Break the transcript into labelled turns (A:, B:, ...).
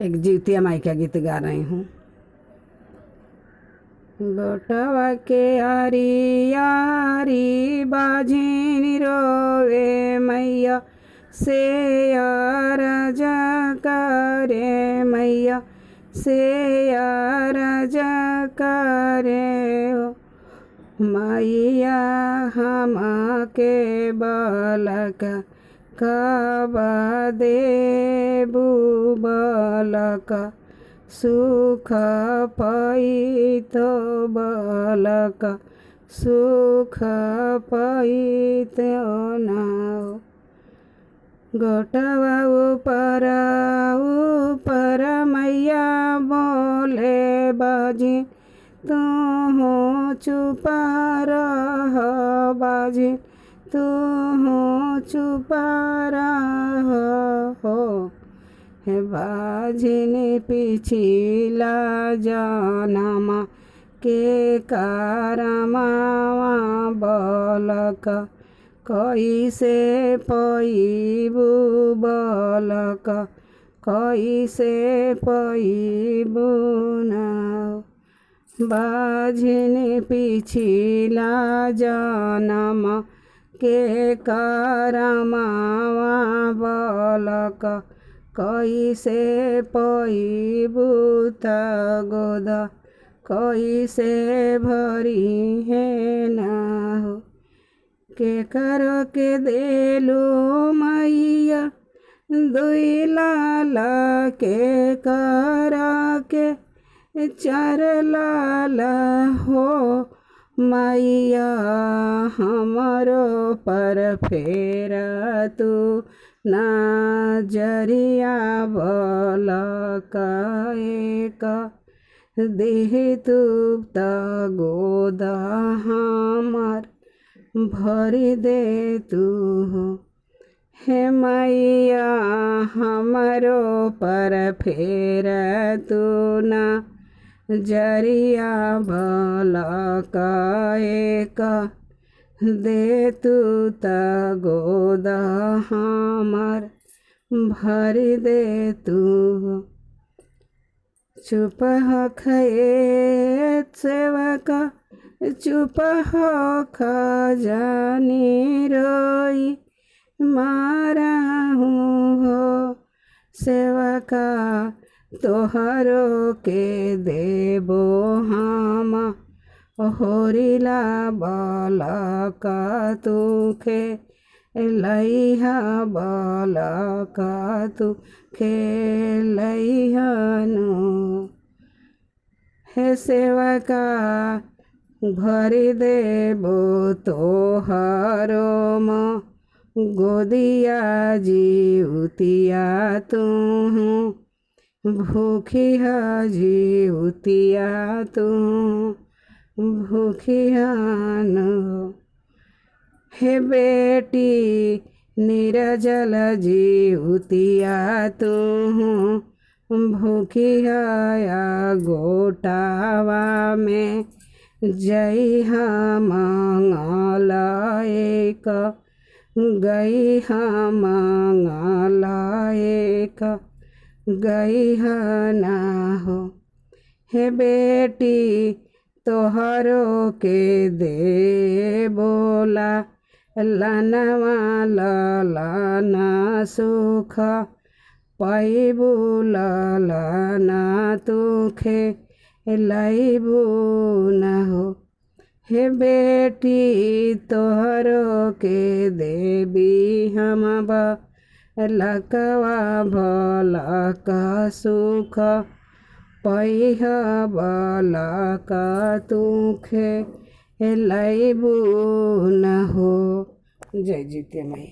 A: एक जीवतिया माई का गीत गा रही हूँ। गोटवा के आरी आरी बाझिन रोवे मैया से अरज करे मैया से अरज करे हो मैया हम के बालक कब देबू बालक सुख पैत बालक सुख पैत नाओ गोटवा ऊपर ऊपर मैया बोले बाजी तू चुप रह बाजी तू चुप रह हो हे बाजिन पिछिला जनमा के कारमा बालक कैसे पैबू बालक कैसे पैबू नाओ बाजिन पिछिला जनमा के कारमा बालक कैसे पैबू त गोद कैसे भरी है ना हो के कर के देलू मैया दुई लाला के कर के चार लाला हो मैया हमारो पर फेरा तू नजरिया बालक एक देह तू त गोद हमार भरी दे तू हो हे मैया हमारो पर फेरा तू ना जरिया बालक एक दे तू त गोद हमार भरी दे तू चुप हो खये सेवक चुप हो खजानी रोई मारा हूँ हो सेवका तोहरो के देबो हम होरिला बालक तुखे लैहा बालक तुखे लैहनु हे सेवका भरी देबो तोहरो गोदिया जीवतिया तू भूखी जीवतिया तू भूखियान हे बेटी निरजल जीवतिया तू भूखिया गोटावा में जई मंगल एक गई मंगल एक गई ना हो हे बेटी तोहरो के दे बोला लानवा लाना सुख पैबू लाना तुखे लैबू न हो हे बेटी तोहरो के देवी हम लकवा भलक सुख पैह बालक तुखे लैबू न हो। जय जीवतिया माई।